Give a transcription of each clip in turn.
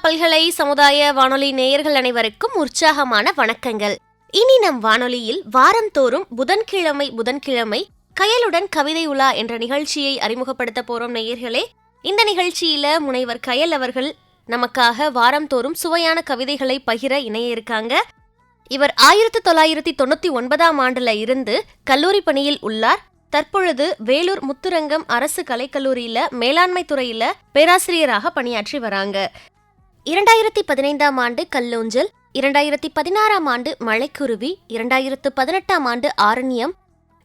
பல்கலை சமுதாய வானொலி நேயர்கள் அனைவருக்கும் உற்சாகமான வணக்கங்கள். இனி நம் வானொலியில் வாரந்தோறும் புதன்கிழமை கயலுடன் கவிதை உலா என்ற நிகழ்ச்சியை அறிமுகப்படுத்த போறோம் நேயர்களே. இந்த நிகழ்ச்சியில முனைவர் கயல் அவர்கள் நமக்காக வாரந்தோறும் சுவையான கவிதைகளை பகிர இணைய இருக்காங்க. இவர் 1999ஆம் ஆண்டுல இருந்து கல்லூரி பணியில் உள்ளார். தற்பொழுது வேலூர் முத்துரங்கம் அரசு கலைக்கல்லூரியில மேலாண்மை துறையில பேராசிரியராக பணியாற்றி வராங்க. 2015ஆம் ஆண்டு கல்லூஞ்சல், 2016ஆம் ஆண்டு மலைக்குருவி, 2018ஆம் ஆண்டு ஆரண்யம்,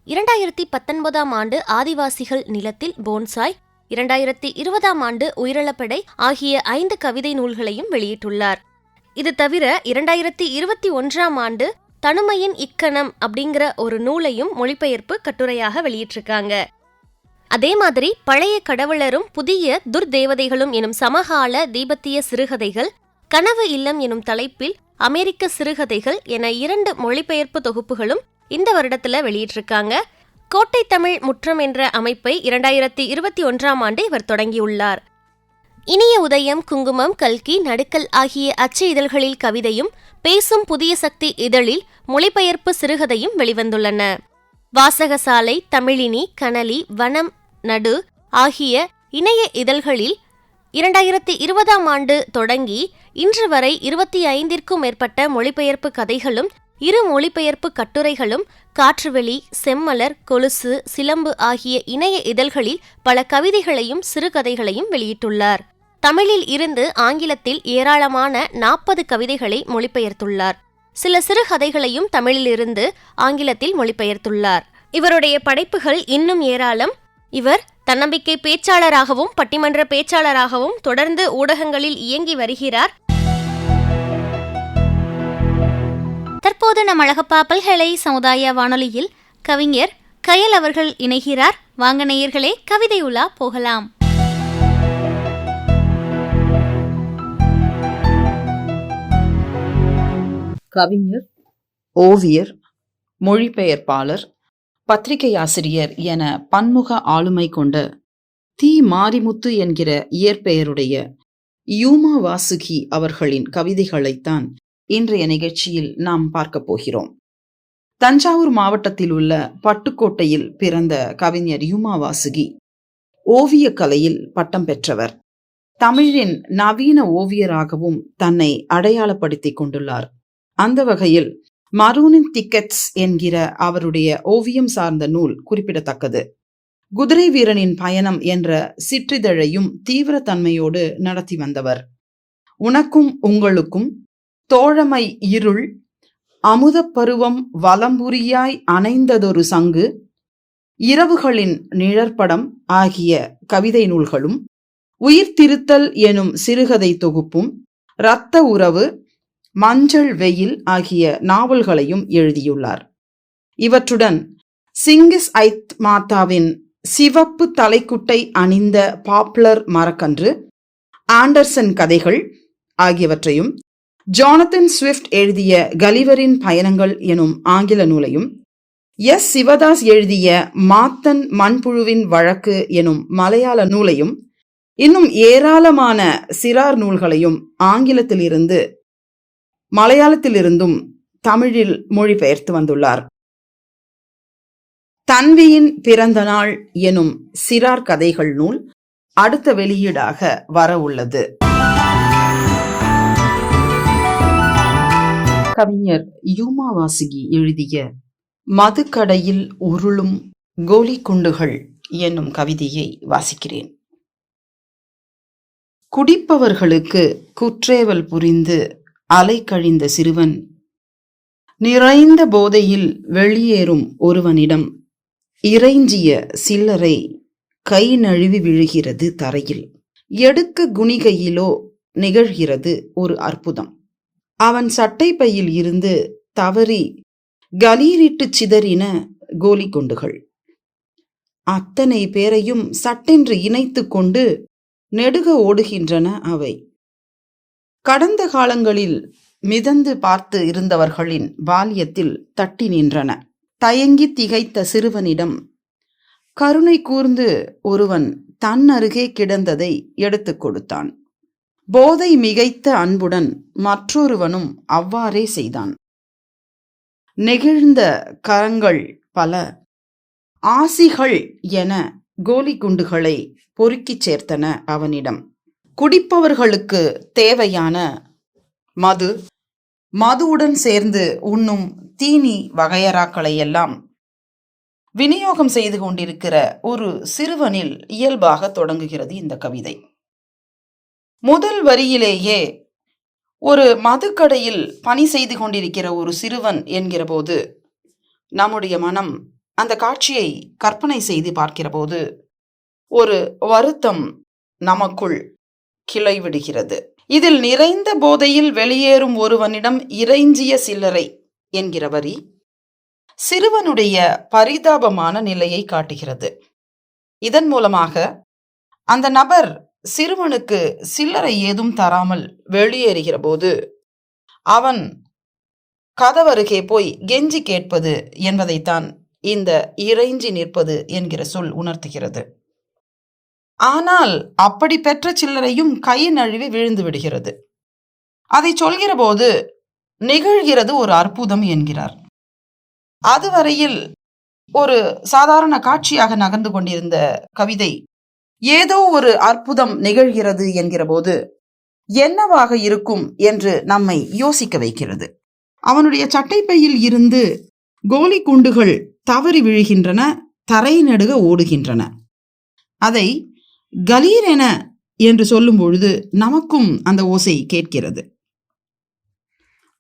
2019ஆம் ஆண்டு ஆதிவாசிகள் நிலத்தில் போன்சாய், 2020ஆம் ஆண்டு உயிரிழப்படை ஆகிய 5 கவிதை நூல்களையும் வெளியிட்டுள்ளார். இது தவிர 2021ஆம் ஆண்டு தனுமையின் இக்கணம் அப்படிங்கிற ஒரு நூலையும் மொழிபெயர்ப்பு கட்டுரையாக வெளியிட்டிருக்காங்க. அதே மாதிரி பழைய கடவுளரும் புதிய துர்தேவதைகளும் எனும் சமகால தீபத்திய சிறுகதைகள், கனவு இல்லம் எனும் தலைப்பில் அமெரிக்க சிறுகதைகள் என 2 மொழிபெயர்ப்பு தொகுப்புகளும் இந்த வருடத்துல வெளியிட்டிருக்காங்க. கோட்டை தமிழ் முற்றம் என்ற அமைப்பை 2021ஆம் ஆண்டு இவர் தொடங்கியுள்ளார். இனிய உதயம், குங்குமம், கல்கி, நடுக்கல் ஆகிய அச்சு இதழ்களில் கவிதையும், பேசும் புதிய சக்தி இதழில் மொழிபெயர்ப்பு சிறுகதையும் வெளிவந்துள்ளன. வாசகசாலை, தமிழினி, கனலி, வனம், நடு ஆகிய இணைய இதழ்களில் 2020ஆம் ஆண்டு தொடங்கி இன்று வரை 25ற்கும் மேற்பட்ட மொழிபெயர்ப்பு கதைகளும் 2 மொழிபெயர்ப்பு கட்டுரைகளும், காற்றுவெளி, செம்மலர், கொலுசு, சிலம்பு ஆகிய இணைய இதழ்களில் பல கவிதைகளையும் சிறுகதைகளையும் வெளியிட்டுள்ளார். தமிழில் இருந்து ஆங்கிலத்தில் ஏராளமான 40 கவிதைகளை மொழிபெயர்த்துள்ளார். சில சிறுகதைகளையும் தமிழிலிருந்து ஆங்கிலத்தில் மொழிபெயர்த்துள்ளார். இவருடைய படைப்புகள் இன்னும் ஏராளம். இவர் தன்னம்பிக்கை பேச்சாளராகவும் பட்டிமன்ற பேச்சாளராகவும் தொடர்ந்து ஊடகங்களில் இயங்கி வருகிறார். தற்போது நம் அழகப்பா பல்கலை சமுதாய வானொலியில் கவிஞர் கயல் அவர்கள் இணைகிறார். வாங்க நேயர்களே, கவிதை உலா போகலாம். கவிஞர், ஓவியர், மொழிபெயர்ப்பாளர், பத்திரிகை ஆசிரியர் என பன்முக ஆளுமை கொண்ட தி. மாரிமுத்து என்கிற இயற்பெயருடைய யூமா வாசுகி அவர்களின் கவிதைகளைத்தான் இன்றைய நிகழ்ச்சியில் நாம் பார்க்க போகிறோம். தஞ்சாவூர் மாவட்டத்தில் உள்ள பட்டுக்கோட்டையில் பிறந்த கவிஞர் யூமா வாசுகி ஓவிய கலையில் பட்டம் பெற்றவர். தமிழின் நவீன ஓவியராகவும் தன்னை அடையாளப்படுத்திக் கொண்டுள்ளார். அந்த வகையில் மரூனின் டிக்கெட்ஸ் என்கிற அவருடைய ஓவியம் சார்ந்த நூல் குறிப்பிடத்தக்கது. குதிரை வீரனின் பயணம் என்ற சிற்றிதழையும் தீவிர தன்மையோடு நடத்தி வந்தவர். உனக்கும் உங்களுக்கும், தோழமை இருள், அமுதப் பருவம் வலம்புரியாய் அணைந்ததொரு சங்கு, இரவுகளின் நிழற்படம் ஆகிய கவிதை நூல்களும், உயிர்த்திருத்தல் எனும் சிறுகதை தொகுப்பும், இரத்த உறவு, மஞ்சள் வெயில் ஆகிய நாவல்களையும் எழுதியுள்ளார். இவற்றுடன் சிங்கிஸ் ஐத் மாதாவின் சிவப்பு தலைக்குட்டை அணிந்த பாப்புலர் மரக்கன்று, ஆண்டர்சன் கதைகள் ஆகியவற்றையும், ஜானத்தன் ஸ்விஃப்ட் எழுதிய கலிவரின் பயணங்கள் எனும் ஆங்கில நூலையும், எஸ். சிவதாஸ் எழுதிய மாத்தன் மண்புழுவின் வழக்கு எனும் மலையாள நூலையும், இன்னும் ஏராளமான சிறார் நூல்களையும் ஆங்கிலத்திலிருந்து மலையாளத்திலிருந்தும் தமிழில் மொழிபெயர்த்து வந்துள்ளார். தன்வியின் பிறந்த நாள் எனும் சிறார் கதைகள் நூல் அடுத்த வெளியீடாக வர உள்ளது. கவிஞர் யூமா வாசுகி எழுதிய மதுக்கடையில் உருளும் கோலி குண்டுகள் என்னும் கவிதையை வாசிக்கிறேன். குடிப்பவர்களுக்கு குற்றேவல் புரிந்து அலை கழிந்த சிறுவன் நிறைந்த போதையில் வெளியேறும் ஒருவனிடம் இறைஞ்சிய சில்லறை கை நழுவி விழுகிறது தரையில். எடுக்க குனிகையிலோ நிகழ்கிறது ஒரு அற்புதம். அவன் சட்டை பையில் இருந்து தவறி கலீரிட்டு சிதறின கோலி குண்டுகள். அத்தனை பேரையும் சட்டென்று இணைத்து கொண்டு நெடுக ஓடுகின்றன அவை. கடந்த காலங்களில் மிதந்து பார்த்து இருந்தவர்களின் பால்யத்தில் தட்டி நின்றன. தயங்கி திகைத்த சிறுவனிடம் கருணை கூர்ந்து ஒருவன் தன் அருகே கிடந்ததை எடுத்துக் கொடுத்தான். போதை மிகைத்த அன்புடன் மற்றொருவனும் அவ்வாறே செய்தான். நெகிழ்ந்த கரங்கள் பல ஆசிகள் என கோலி குண்டுகளை பொறுக்கிச் சேர்த்தன அவனிடம். குடிப்பவர்களுக்கு தேவையான மது, மதுவுடன் சேர்ந்து உண்ணும் தீனி வகையறாக்களை எல்லாம் விநியோகம் செய்து கொண்டிருக்கிற ஒரு சிறுவனில் இயல்பாக தொடங்குகிறது இந்த கவிதை. முதல் வரியிலேயே ஒரு மதுக்கடையில் பணி செய்து கொண்டிருக்கிற ஒரு சிறுவன் என்கிற போது நம்முடைய மனம் அந்த காட்சியை கற்பனை செய்து பார்க்கிற போது ஒரு வருத்தம் நமக்குள் கிளைவிடுகிறது. இதில் நிறைந்த போதையில் வெளியேறும் ஒருவனிடம் இறைஞ்சிய சில்லறை என்கிற வரி சிறுவனுடைய பரிதாபமான நிலையை காட்டுகிறது. இதன் மூலமாக அந்த நபர் சிறுவனுக்கு சில்லறை ஏதும் தராமல் வெளியேறுகிற போது அவன் கதவருகே போய் கெஞ்சி கேட்பது என்பதைத்தான் இந்த இறைஞ்சி நிற்பது என்கிற சொல் உணர்த்துகிறது. ஆனால் அப்படி பெற்ற சில்லறையும் கை நழுவி விழுந்து விடுகிறது. அதை சொல்கிற போது நிகழ்கிறது ஒரு அற்புதம் என்கிறார். அதுவரையில் ஒரு சாதாரண காட்சியாக நகர்ந்து கொண்டிருந்த கவிதை ஏதோ ஒரு அற்புதம் நிகழ்கிறது என்கிற போது என்னவாக இருக்கும் என்று நம்மை யோசிக்க வைக்கிறது. அவனுடைய சட்டைப்பையில் இருந்து கோலி குண்டுகள் தவறி விழுகின்றன, தரை நடுக ஓடுகின்றன. அதை கலீரென என்று சொல்லும் பொழுது நமக்கும் அந்த ஓசை கேட்கிறது.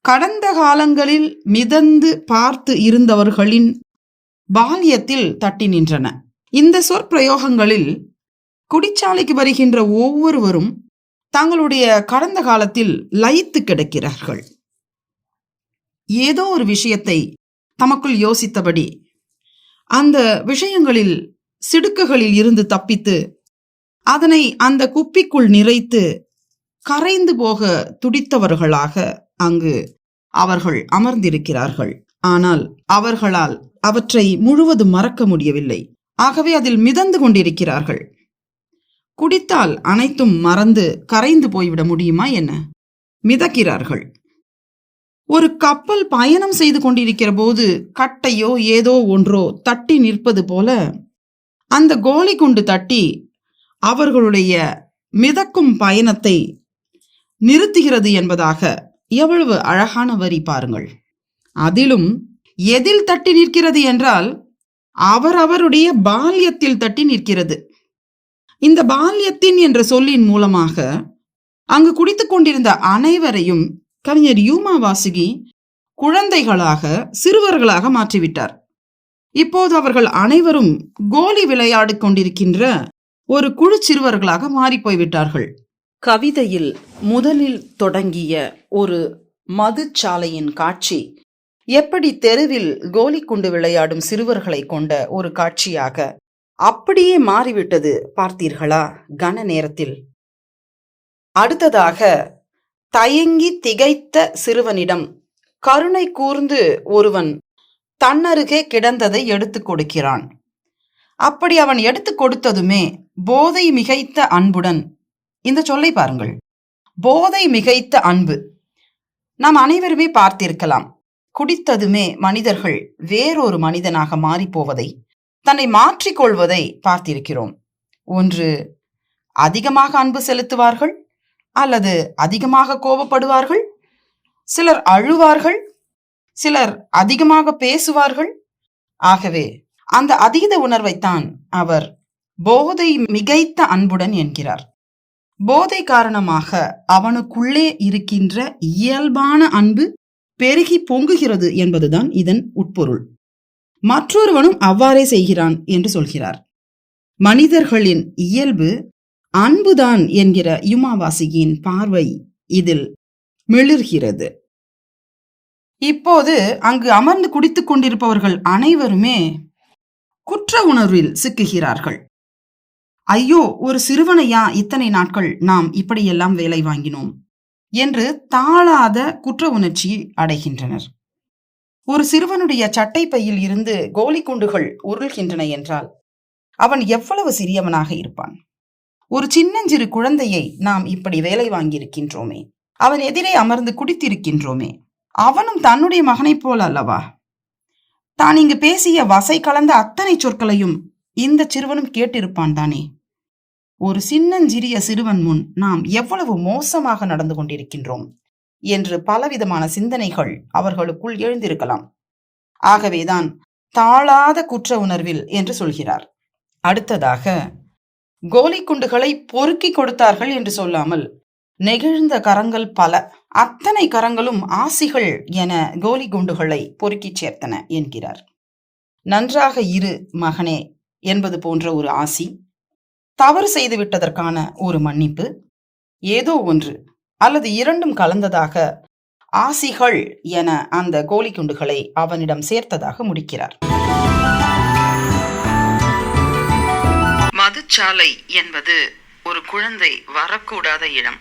கடந்த காலங்களில் மிதந்து பார்த்து இருந்தவர்களின் பால்யத்தில் தட்டி நின்றன. இந்த சொற்பிரயோகங்களில் குடிச்சாலைக்கு வருகின்ற ஒவ்வொருவரும் தங்களுடைய கடந்த காலத்தில் லயித்து கிடக்கிறார்கள். ஏதோ ஒரு விஷயத்தை தமக்குள் யோசித்தபடி அந்த விஷயங்களில் சிடுக்குகளில் இருந்து தப்பித்து அதனை அந்த குப்பிக்குள் நிறைத்து கரைந்து போக துடித்தவர்களாக அங்கு அவர்கள் அமர்ந்திருக்கிறார்கள். ஆனால் அவர்களால் அவற்றை முழுவதும் மறக்க முடியவில்லை. ஆகவே அதில் மிதந்து கொண்டிருக்கிறார்கள். குடித்தால் அனைத்தும் மறந்து கரைந்து போய்விட முடியுமா என்ன? மிதக்கிறார்கள். ஒரு கப்பல் பயணம் செய்து கொண்டிருக்கிற போது கட்டையோ ஏதோ ஒன்றோ தட்டி நிற்பது போல அந்த கோலி குண்டு தட்டி அவர்களுடைய மிதக்கும் பயணத்தை நிறுத்துகிறது என்பதாக எவ்வளவு அழகான வரி பாருங்கள். அதிலும் எதில் தட்டி நிற்கிறது என்றால் அவரவருடைய பால்யத்தில் தட்டி நிற்கிறது. இந்த பால்யத்தின் என்ற சொல்லின் மூலமாக அங்கு குடித்துக் கொண்டிருந்த அனைவரையும் கவிஞர் யூமா வாசுகி குழந்தைகளாக, சிறுவர்களாக மாற்றிவிட்டார். இப்போது அவர்கள் அனைவரும் கோலி விளையாடு கொண்டிருக்கின்ற ஒரு குழு சிறுவர்களாக மாறிப்போய்விட்டார்கள். கவிதையில் முதலில் தொடங்கிய ஒரு மதுச்சாலையின் காட்சி எப்படி தெருவில் கோலி குண்டு விளையாடும் சிறுவர்களை கொண்ட ஒரு காட்சியாக அப்படியே மாறிவிட்டது பார்த்தீர்களா கன நேரத்தில். அடுத்ததாக தயங்கி திகைத்த சிறுவனிடம் கருணை கூர்ந்து ஒருவன் தன்னருகே கிடந்ததை எடுத்துக் கொடுக்கிறான். அப்படி அவன் எடுத்துக் கொடுத்ததுமே போதை மிகைத்த அன்புடன், இந்த சொல்லை பாருங்கள், போதை மிகைத்த அன்பு. நாம் அனைவருமே பார்த்திருக்கலாம். குடித்ததுமே மனிதர்கள் வேறொரு மனிதனாக மாறிப்போவதை, தன்னை மாற்றிக்கொள்வதை பார்த்திருக்கிறோம். ஒன்று அதிகமாக அன்பு செலுத்துவார்கள், அல்லது அதிகமாக கோபப்படுவார்கள். சிலர் அழுவார்கள், சிலர் அதிகமாக பேசுவார்கள். ஆகவே அந்த அதீத உணர்வைத்தான் அவர் போதை மிகைத்த அன்புடன் என்கிறார். போதை காரணமாக அவனுக்குள்ளே இருக்கின்ற இயல்பான அன்பு பெருகி பொங்குகிறது என்பதுதான் இதன் உட்பொருள். மற்றொருவனும் அவ்வாறே செய்கிறான் என்று சொல்கிறார். மனிதர்களின் இயல்பு அன்புதான் என்கிற யூமா வாசுகியின் பார்வை இதில் மிளிர்கிறது. இப்போது அங்கு அமர்ந்து குடித்துக் கொண்டிருப்பவர்கள் அனைவருமே குற்ற உணர்வில் சிக்குகிறார்கள். ஐயோ, ஒரு சிறுவனையா இத்தனை நாட்கள் நாம் இப்படியெல்லாம் வேலை வாங்கினோம் என்று தாழாத குற்ற உணர்ச்சி அடைகின்றனர். ஒரு சிறுவனுடைய சட்டை பையில் இருந்து கோலி குண்டுகள் உருள்கின்றன என்றால் அவன் எவ்வளவு சிறியவனாக இருப்பான். ஒரு சின்னஞ்சிறு குழந்தையை நாம் இப்படி வேலை வாங்கியிருக்கின்றோமே, அவன் எதிரே அமர்ந்து குடித்திருக்கின்றோமே, அவனும் தன்னுடைய மகனைப் போல அல்லவா? தான் இங்கு பேசிய வசை கலந்த அத்தனை சொற்களையும் இந்த சிறுவனும் கேட்டிருப்பான் தானே. ஒரு சின்னஞ்சிறிய சிறுவன் முன் நாம் எவ்வளவு மோசமாக நடந்து கொண்டிருக்கின்றோம் என்று பலவிதமான சிந்தனைகள் அவர்களுக்குள் எழுந்திருக்கலாம். ஆகவேதான் தாழாத குற்ற உணர்வில் என்று சொல்கிறார். அடுத்ததாக, கோலி குண்டுகளை பொறுக்கி கொடுத்தார்கள் என்று சொல்லாமல் நெகிழ்ந்த கரங்கள் பல, அத்தனை கரங்களும் ஆசிகள் என கோலி குண்டுகளை பொறுக்கிச் சேர்த்தன என்கிறார். நன்றாக இரு மகனே என்பது போன்ற ஒரு ஆசி, தவறு செய்து விட்டதற்கான ஒரு மன்னிப்பு, ஏதோ ஒன்று அல்லது இரண்டும் கலந்ததாக ஆசிகள் என அந்த கோலி குண்டுகளை அவனிடம் சேர்த்ததாக முடிக்கிறார். மதுச்சாலை என்பது ஒரு குழந்தை வரக்கூடாத இடம்.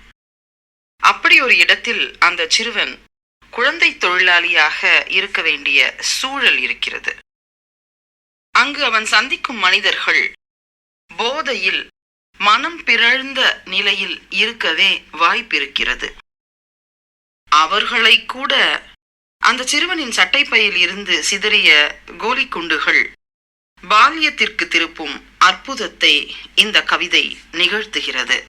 அப்படி ஒரு இடத்தில் அந்த சிறுவன் குழந்தை தொழிலாளியாக இருக்க வேண்டிய சூழல் இருக்கிறது. அங்கு அவன் சந்திக்கும் மனிதர்கள் போதையில் மனம் பிறழ்ந்த நிலையில் இருக்கவே வாய்ப்பிருக்கிறது. அவர்களை கூட அந்த சிறுவனின் சட்டைப்பையில் இருந்து சிதறிய கோலி குண்டுகள் பால்யத்திற்கு திருப்பும் அற்புதத்தை இந்த கவிதை நிகழ்த்துகிறது.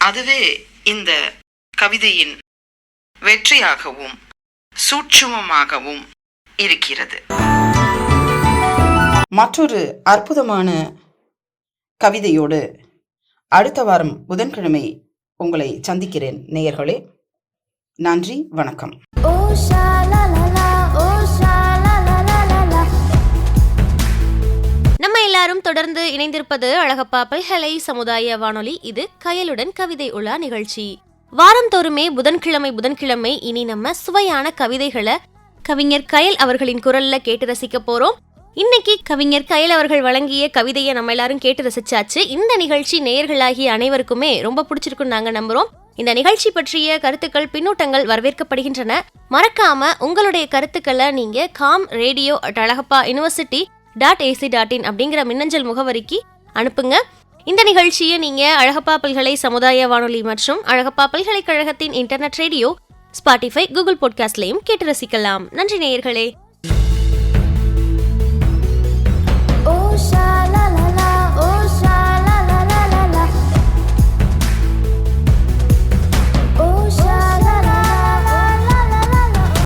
அதுவே இந்த கவிதையின் வெற்றியாகவும் சூட்சுமமாகவும் இருக்கிறது. மற்றொரு அற்புதமான கவிதையோடு அடுத்த வாரம் புதன்கிழமை உங்களை சந்திக்கிறேன் நேயர்களே. நன்றி, வணக்கம். நம்ம எல்லாரும் தொடர்ந்து இணைந்திருப்பது அழகப்பா பல்கலை சமுதாய வானொலி. இது கயலுடன் கவிதை உலா நிகழ்ச்சி. வாரந்தோறுமே புதன்கிழமை இனி நம்ம சுவையான கவிதைகளை கவிஞர் கயல் அவர்களின் குரல்ல கேட்டு ரசிக்க போறோம். இன்னைக்கு கவிஞர் கயல் அவர்கள் வழங்கிய கவிதையை நம்ம எல்லாரும் கேட்டு ரசிச்சாச்சு. இந்த நிகழ்ச்சி நேயர்களாகிய அனைவருக்குமே ரொம்ப பிடிச்சிருக்குன்னு நாங்க நம்புறோம். இந்த நிகழ்ச்சி பற்றிய கருத்துக்கள், பின்னூட்டங்கள் வரவேற்கப்படுகின்றன. மறக்காம உங்களுடைய கருத்துக்களை நீங்க kaam.radio@alagappa.university.ac.in அப்படிங்கிற மின்னஞ்சல் முகவரிக்கு அனுப்புங்க. இந்த நிகழ்ச்சியை நீங்க அழகப்பா பல்கலை சமுதாய வானொலி மற்றும் அழகப்பா பல்கலைக்கழகத்தின் இன்டர்நெட் ரேடியோ, ஸ்பாட்டிஃபை, கூகுள் பாட்காஸ்ட்லையும் கேட்டு ரசிக்கலாம். நன்றி நேயர்களே.